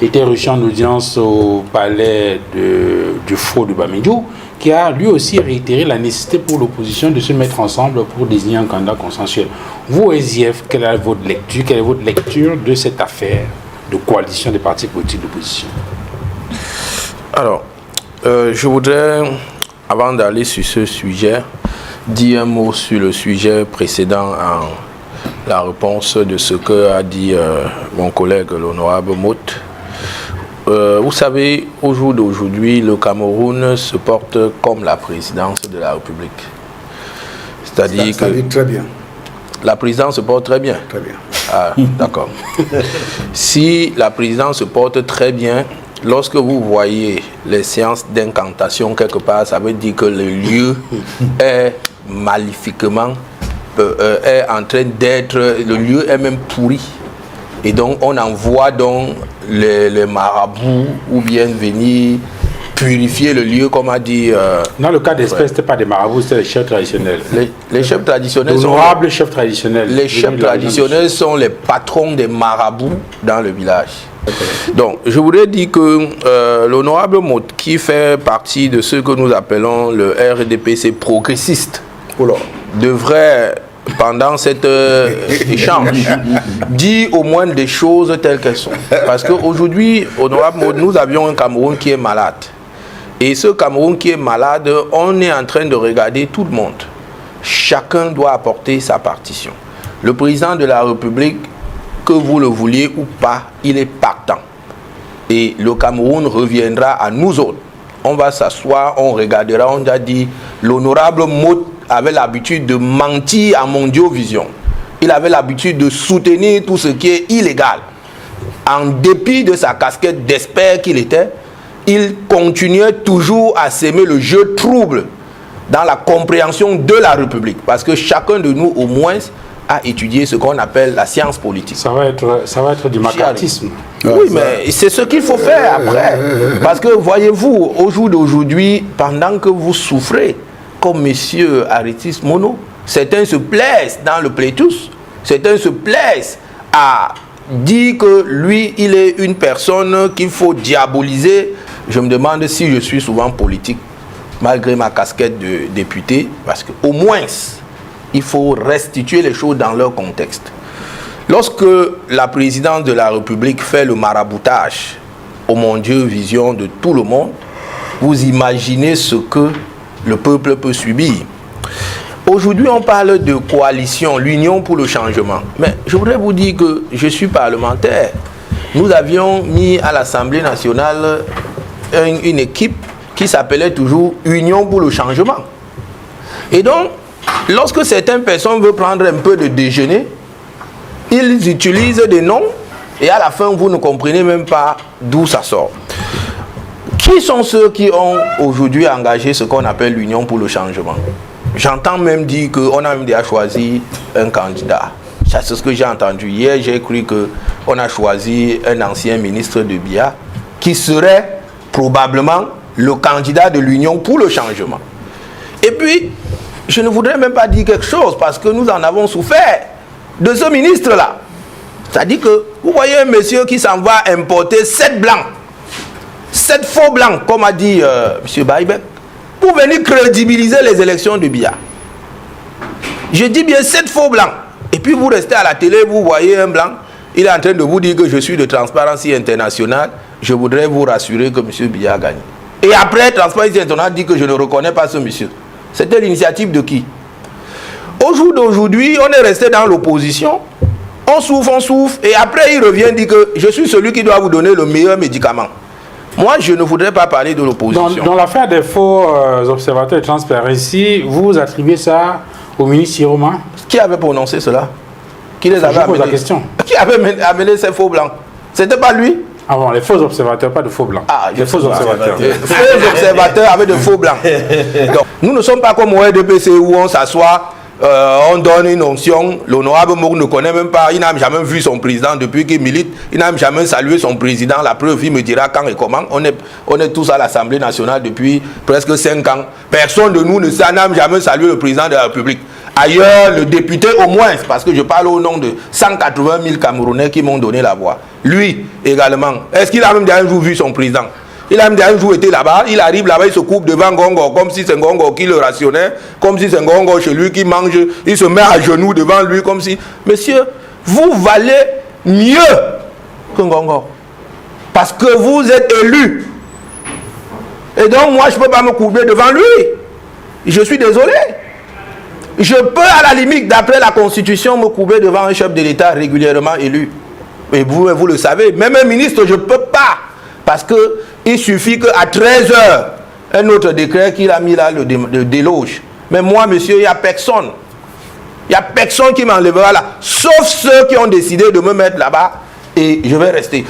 était reçu en audience au palais du faux de Bamidou, qui a lui aussi réitéré la nécessité pour l'opposition de se mettre ensemble pour désigner un candidat consensuel. Vous, SIF, quelle est votre lecture de cette affaire de coalition des partis politiques d'opposition? Alors, je voudrais, avant d'aller sur ce sujet, dire un mot sur le sujet précédent en la réponse de ce que a dit mon collègue, l'honorable Mout. Vous savez, au jour d'aujourd'hui, le Cameroun se porte comme la présidence de la République. C'est-à-dire que très bien. La présidence se porte très bien. Très bien. Ah, d'accord. Si la présidence se porte très bien, lorsque vous voyez les séances d'incantation quelque part, ça veut dire que le lieu est maléfiquement, est en train d'être, le lieu est même pourri. Et donc on envoie donc les marabouts ou bien venir purifier le lieu, comme a dit... Dans le cas d'espèce, ce n'était pas des marabouts, c'était les chefs traditionnels. Les chefs traditionnels sont... Honorables chefs traditionnels. Les chefs traditionnels sont les patrons des marabouts dans le village. Donc, je voudrais dire que l'honorable Mout, qui fait partie de ce que nous appelons le RDPC progressiste, devrait, pendant cet échange, dire au moins des choses telles qu'elles sont. Parce qu'aujourd'hui, honorable Mout, nous avions un Cameroun qui est malade. Et ce Cameroun qui est malade, on est en train de regarder tout le monde. Chacun doit apporter sa partition. Le président de la République, que vous le vouliez ou pas, il est partant. Et le Cameroun reviendra à nous autres. On va s'asseoir, on regardera, on a dit, l'honorable Mout avait l'habitude de mentir à Mondiovision. Il avait l'habitude de soutenir tout ce qui est illégal. En dépit de sa casquette d'expert qu'il était, il continuait toujours à s'aimer le jeu trouble dans la compréhension de la République. Parce que chacun de nous, au moins, a étudié ce qu'on appelle la science politique. Ça va être du macartisme. Oui, mais c'est ce qu'il faut faire après. Parce que, voyez-vous, au jour d'aujourd'hui, pendant que vous souffrez, comme M. Arétis Mono, certains se plaisent dans le plétus, certains se plaisent à dire que lui, il est une personne qu'il faut diaboliser. Je me demande si je suis souvent politique, malgré ma casquette de député, parce qu'au moins, il faut restituer les choses dans leur contexte. Lorsque la présidence de la République fait le maraboutage au mon Dieu vision de tout le monde, vous imaginez ce que le peuple peut subir. Aujourd'hui, on parle de coalition, l'Union pour le changement. Mais je voudrais vous dire que je suis parlementaire. Nous avions mis à l'Assemblée nationale une équipe qui s'appelait toujours Union pour le changement. Et donc, lorsque certaines personnes veulent prendre un peu de déjeuner, ils utilisent des noms et à la fin, vous ne comprenez même pas d'où ça sort. Qui sont ceux qui ont aujourd'hui engagé ce qu'on appelle l'Union pour le changement? J'entends même dire qu'on a même déjà choisi un candidat. C'est ce que j'ai entendu. Hier, j'ai cru qu'on a choisi un ancien ministre de BIA qui serait probablement le candidat de l'Union pour le changement. Et puis, je ne voudrais même pas dire quelque chose parce que nous en avons souffert de ce ministre-là. C'est-à-dire que vous voyez un monsieur qui s'en va importer 7 blancs, 7 faux blancs, comme a dit M. Baïbek, pour venir crédibiliser les élections de BIA. Je dis bien 7 faux blancs. Et puis vous restez à la télé, vous voyez un blanc, il est en train de vous dire que je suis de Transparency International. Je voudrais vous rassurer que M. Biya a gagné. Et après, Transparency International dit que je ne reconnais pas ce monsieur. C'était l'initiative de qui? Au jour d'aujourd'hui, on est resté dans l'opposition. On souffre, et après il revient dire que je suis celui qui doit vous donner le meilleur médicament. Moi, je ne voudrais pas parler de l'opposition. Dans l'affaire des faux observateurs de Transparency, vous attribuez ça au ministre Siroma? Qui avait prononcé cela? Qui les avait amenés? La question. Qui avait amené ces faux blancs? C'était pas lui? Ah bon, les faux observateurs, pas de faux blancs. Ah, les faux observateurs. Les faux observateurs avec de faux blancs. Donc, nous ne sommes pas comme au RDPC où on s'assoit, on donne une onction, l'honorable Mouk ne connaît même pas, il n'a jamais vu son président depuis qu'il milite, il n'a jamais salué son président, la preuve, il me dira quand et comment. On est tous à l'Assemblée nationale depuis presque 5 ans. Personne de nous n'a jamais salué le président de la République. Ailleurs, le député au moins, parce que je parle au nom de 180 000 Camerounais qui m'ont donné la voix. Lui également, est-ce qu'il a même un jour vu son président? Il a même un jour été là-bas, il arrive là-bas, il se coupe devant Ngongo, comme si c'est Ngongo qui le rationnait, comme si c'est Ngongo chez lui qui mange, il se met à genoux devant lui, comme si... Monsieur, vous valez mieux que Ngongo. Parce que vous êtes élu. Et donc, moi, je ne peux pas me courber devant lui. Je suis désolé. Je peux, à la limite, d'après la Constitution, me courber devant un chef de l'État régulièrement élu. Et vous le savez, même un ministre, je ne peux pas. Parce qu'il suffit qu'à 13 h, un autre décret qu'il a mis là, le déloge. Mais moi, monsieur, il n'y a personne. Il n'y a personne qui m'enlèvera là. Sauf ceux qui ont décidé de me mettre là-bas. Et je vais rester.